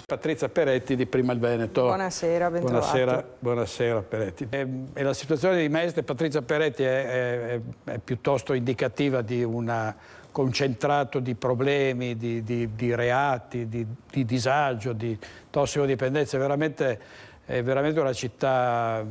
Patrizia Peretti di Prima il Veneto. Buonasera, bentrovato. Buonasera Peretti. E la situazione di Mestre, Patrizia Peretti è piuttosto indicativa di un concentrato di problemi, di reati, di disagio, di tossicodipendenza. È veramente una città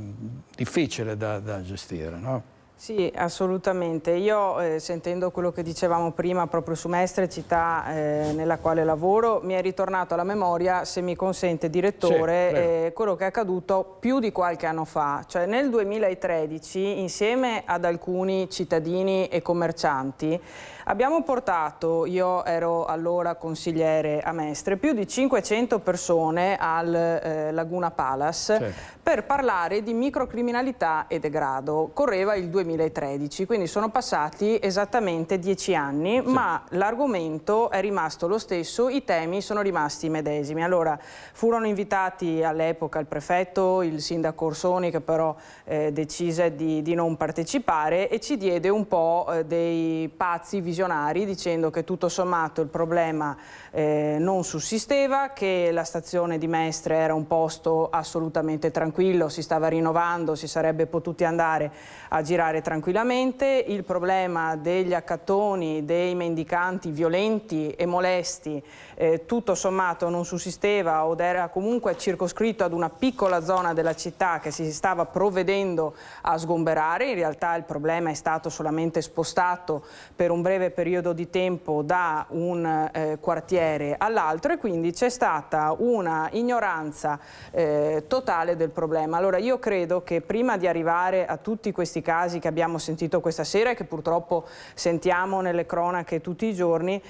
difficile da gestire, no? Sì, assolutamente. Io sentendo quello che dicevamo prima proprio su Mestre, città nella quale lavoro, mi è ritornato alla memoria, se mi consente direttore, sì, quello che è accaduto più di qualche anno fa. Cioè nel 2013, insieme ad alcuni cittadini e commercianti, abbiamo portato, io ero allora consigliere a Mestre, più di 500 persone al Laguna Palace, sì, per parlare di microcriminalità e degrado. Correva il 2013, quindi sono passati esattamente 10 anni, sì, ma l'argomento è rimasto lo stesso, i temi sono rimasti i medesimi. Allora, furono invitati all'epoca il prefetto, il sindaco Orsoni, che però decise di non partecipare, e ci diede un po' dei pazzi visionari, dicendo che tutto sommato il problema non sussisteva, che la stazione di Mestre era un posto assolutamente tranquillo, si stava rinnovando, si sarebbe potuti andare a girare tranquillamente, il problema degli accattoni, dei mendicanti violenti e molesti tutto sommato non sussisteva o era comunque circoscritto ad una piccola zona della città che si stava provvedendo a sgomberare. In realtà il problema è stato solamente spostato per un breve periodo di tempo da un quartiere all'altro, e quindi c'è stata una ignoranza totale del problema. Allora io credo che prima di arrivare a tutti questi casi che abbiamo sentito questa sera e che purtroppo sentiamo nelle cronache tutti i giorni,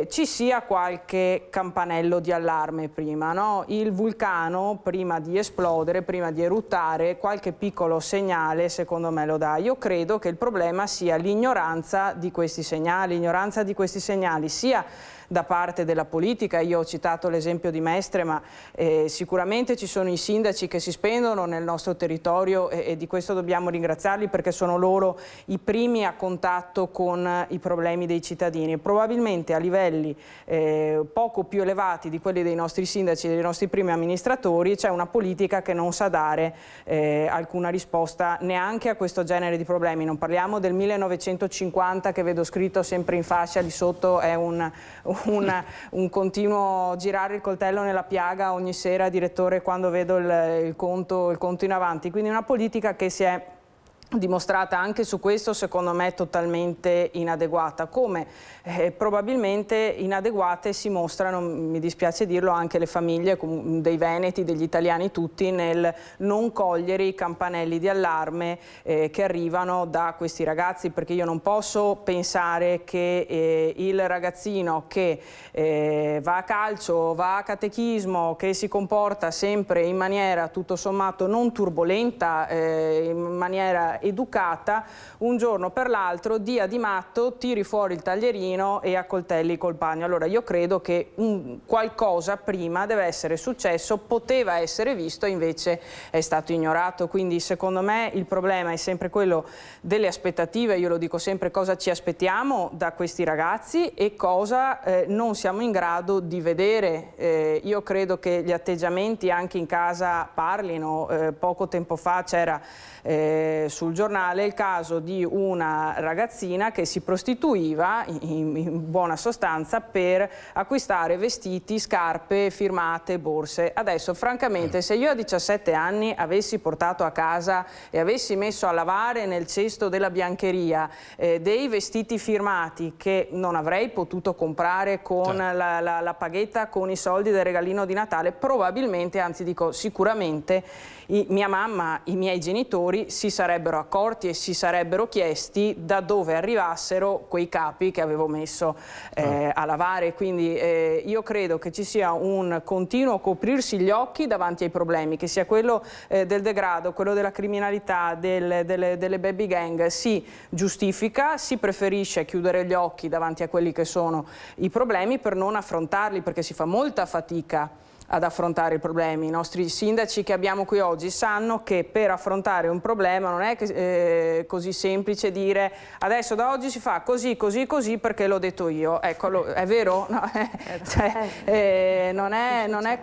ci sia qualche campanello di allarme prima, no? Il vulcano prima di esplodere, prima di eruttare, qualche piccolo segnale secondo me lo dà. Io credo che il problema sia l'ignoranza di questi segnali, sia da parte della politica. Io ho citato l'esempio di Mestre, ma sicuramente ci sono i sindaci che si spendono nel nostro territorio e di questo dobbiamo ringraziarli, perché sono loro i primi a contatto con i problemi dei cittadini. Probabilmente a livelli poco più elevati di quelli dei nostri sindaci e dei nostri primi amministratori c'è una politica che non sa dare alcuna risposta neanche a questo genere di problemi. Non parliamo del 1950 che vedo scritto sempre in fascia, lì sotto è un continuo girare il coltello nella piaga ogni sera, direttore, quando vedo il conto in avanti. Quindi una politica che si è dimostrata anche su questo secondo me totalmente inadeguata, come probabilmente inadeguate si mostrano, mi dispiace dirlo, anche le famiglie dei veneti, degli italiani tutti, nel non cogliere i campanelli di allarme che arrivano da questi ragazzi, perché io non posso pensare che il ragazzino che va a calcio, va a catechismo, che si comporta sempre in maniera tutto sommato non turbolenta, in maniera educata, un giorno per l'altro dia di matto, tiri fuori il taglierino e accoltelli col pagno. Allora io credo che qualcosa prima deve essere successo, poteva essere visto, invece è stato ignorato. Quindi secondo me il problema è sempre quello delle aspettative. Io lo dico sempre: cosa ci aspettiamo da questi ragazzi e cosa non siamo in grado di vedere. Io credo che gli atteggiamenti anche in casa parlino. Poco tempo fa c'era sul giornale il caso di una ragazzina che si prostituiva in buona sostanza per acquistare vestiti, scarpe firmate, borse. Adesso francamente, se io a 17 anni avessi portato a casa e avessi messo a lavare nel cesto della biancheria dei vestiti firmati che non avrei potuto comprare con la paghetta, con i soldi del regalino di Natale, probabilmente, anzi dico sicuramente, mia mamma, i miei genitori si sarebbero accorti e si sarebbero chiesti da dove arrivassero quei capi che avevo messo a lavare. Quindi io credo che ci sia un continuo coprirsi gli occhi davanti ai problemi, che sia quello del degrado, quello della criminalità, delle baby gang. Si giustifica, si preferisce chiudere gli occhi davanti a quelli che sono i problemi per non affrontarli, perché si fa molta fatica ad affrontare i problemi. I nostri sindaci che abbiamo qui oggi sanno che per affrontare un problema non è che, così semplice dire adesso da oggi si fa così, così, così perché l'ho detto io. Ecco, è vero? No, non è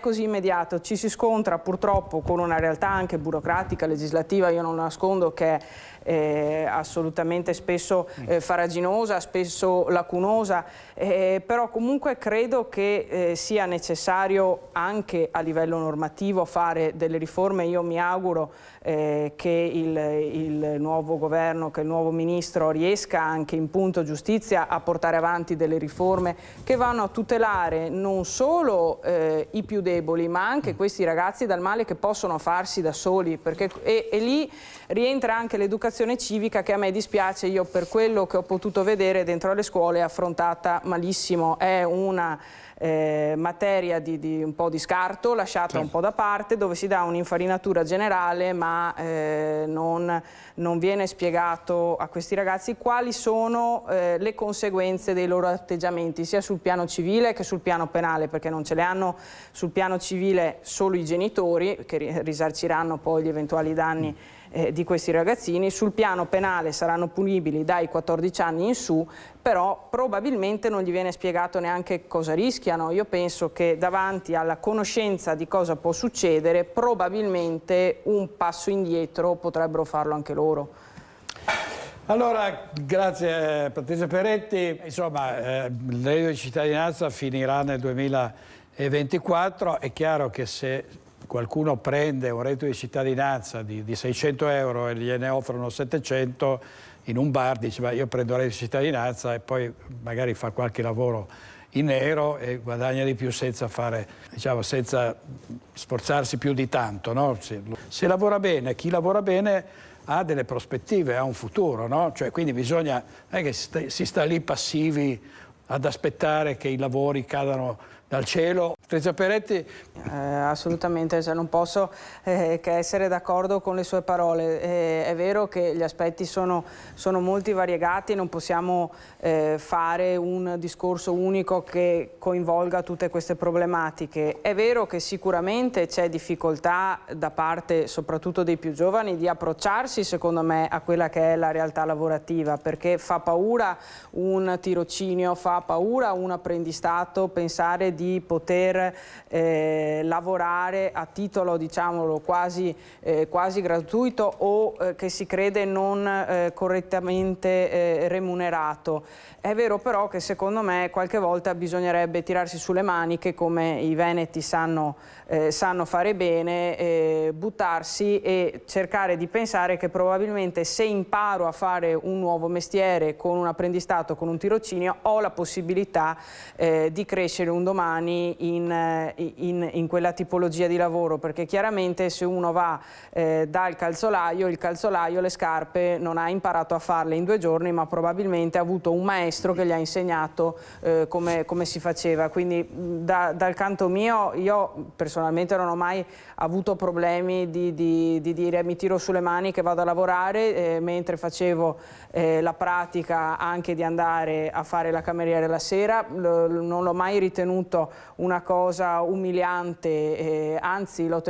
così immediato. Ci si scontra purtroppo con una realtà anche burocratica, legislativa, io non nascondo che è assolutamente spesso farraginosa, spesso lacunosa, però comunque credo che sia necessario anche a livello normativo fare delle riforme. Io mi auguro che il nuovo governo, che il nuovo ministro riesca anche in punto giustizia a portare avanti delle riforme che vanno a tutelare non solo i più deboli, ma anche questi ragazzi dal male che possono farsi da soli, perché, e lì rientra anche l'educazione civica che a me dispiace, io per quello che ho potuto vedere dentro le scuole è affrontata malissimo, è una materia di un po' di scarto, lasciata un po' da parte, dove si dà un'infarinatura generale ma non viene spiegato a questi ragazzi quali sono le conseguenze dei loro atteggiamenti, sia sul piano civile che sul piano penale, perché non ce le hanno sul piano civile solo i genitori, che risarciranno poi gli eventuali danni di questi ragazzini. Sul piano penale saranno punibili dai 14 anni in su, però probabilmente non gli viene spiegato neanche cosa rischiano. Io penso che davanti alla conoscenza di cosa può succedere, probabilmente un passo indietro potrebbero farlo anche loro. Allora, grazie Patrizia Peretti. Insomma, il reddito di cittadinanza finirà nel 2024. È chiaro che se qualcuno prende un reddito di cittadinanza di 600 euro e gliene offrono 700 in un bar, dice ma io prendo il reddito di cittadinanza, e poi magari fa qualche lavoro in nero e guadagna di più senza fare, diciamo, senza sforzarsi più di tanto, no? Se lavora bene, chi lavora bene ha delle prospettive, ha un futuro, no? Cioè, quindi bisogna, non è che si sta lì passivi ad aspettare che i lavori cadano dal cielo. Patrizia Peretti? Assolutamente, cioè non posso che essere d'accordo con le sue parole. È vero che gli aspetti sono molti variegati, non possiamo fare un discorso unico che coinvolga tutte queste problematiche. È vero che sicuramente c'è difficoltà da parte soprattutto dei più giovani di approcciarsi, secondo me, a quella che è la realtà lavorativa, perché fa paura un tirocinio, fa paura un apprendistato, pensare di poter lavorare a titolo, diciamolo, quasi gratuito o che si crede non correttamente remunerato. È vero però che secondo me qualche volta bisognerebbe tirarsi sulle maniche, come i veneti sanno fare bene, buttarsi e cercare di pensare che probabilmente se imparo a fare un nuovo mestiere con un apprendistato, con un tirocinio, ho la possibilità di crescere un domani in quella tipologia di lavoro, perché chiaramente se uno va dal calzolaio, il calzolaio le scarpe non ha imparato a farle in 2 giorni, ma probabilmente ha avuto un maestro che gli ha insegnato come si faceva. Quindi dal canto mio io personalmente non ho mai avuto problemi di dire mi tiro sulle mani che vado a lavorare, mentre facevo la pratica anche di andare a fare la cameriera la sera, non l'ho mai ritenuto una cosa umiliante, anzi l'ho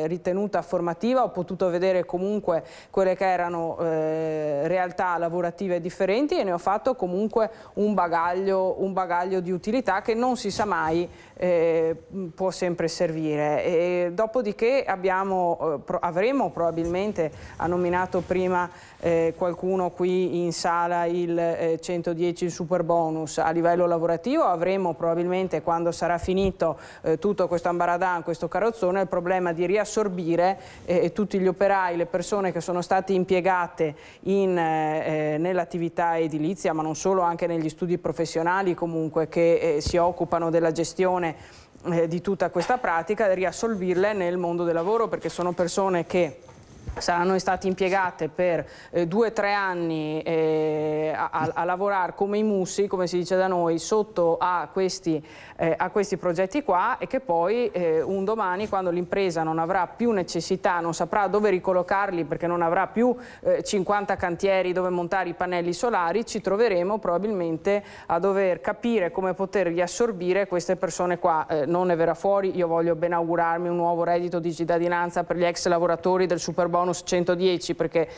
ritenuta formativa, ho potuto vedere comunque quelle che erano realtà lavorative differenti e ne ho fatto comunque un bagaglio di utilità che non si sa mai può sempre servire. E dopodiché avremo probabilmente, ha nominato prima qualcuno qui in sala il 110, il super bonus a livello lavorativo, avremo probabilmente quando sarà finito tutto questo ambaradan, questo carrozzone, il problema di riassorbire tutti gli operai, le persone che sono state impiegate nell'attività edilizia, ma non solo, anche negli studi professionali comunque che si occupano della gestione di tutta questa pratica, riassolvirle nel mondo del lavoro, perché sono persone che saranno state impiegate per 2 o 3 anni a lavorare come i mussi, come si dice da noi, sotto a questi progetti qua, e che poi un domani, quando l'impresa non avrà più necessità, non saprà dove ricollocarli perché non avrà più 50 cantieri dove montare i pannelli solari, ci troveremo probabilmente a dover capire come poter riassorbire queste persone qua. Non ne verrà fuori, io voglio ben augurarmi un nuovo reddito di cittadinanza per gli ex lavoratori del Superbonus 110, perché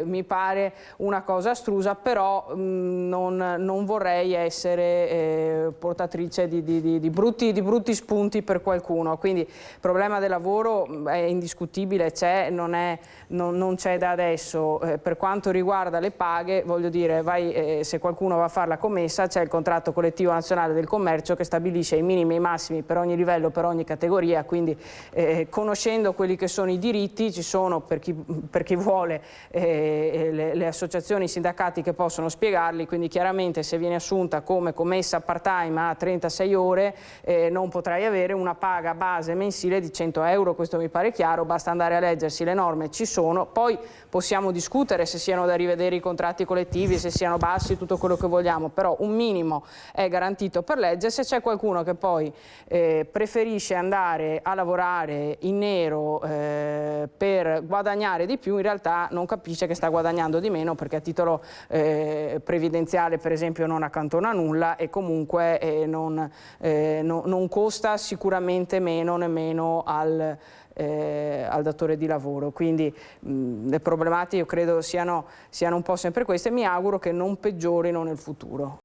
mi pare una cosa astrusa, però non vorrei essere portatrice di brutti spunti per qualcuno. Quindi il problema del lavoro è indiscutibile, c'è, non c'è da adesso. Per quanto riguarda le paghe, voglio dire, se qualcuno va a fare la commessa, c'è il contratto collettivo nazionale del commercio che stabilisce i minimi e i massimi per ogni livello, per ogni categoria, quindi conoscendo quelli che sono i diritti, ci sono per chi vuole le associazioni, i sindacati che possono spiegarli, quindi chiaramente se viene assunta come commessa part-time a 36 ore non potrai avere una paga base mensile di 100 euro, questo mi pare chiaro, basta andare a leggersi, le norme ci sono, poi possiamo discutere se siano da rivedere i contratti collettivi, se siano bassi, tutto quello che vogliamo, però un minimo è garantito per legge. Se c'è qualcuno che poi preferisce andare a lavorare in nero per guadagnare di più, in realtà non capisce che sta guadagnando di meno, perché a titolo previdenziale per esempio non accantona nulla e comunque non costa sicuramente meno nemmeno al datore di lavoro. Quindi le problematiche io credo siano un po' sempre queste e mi auguro che non peggiorino nel futuro.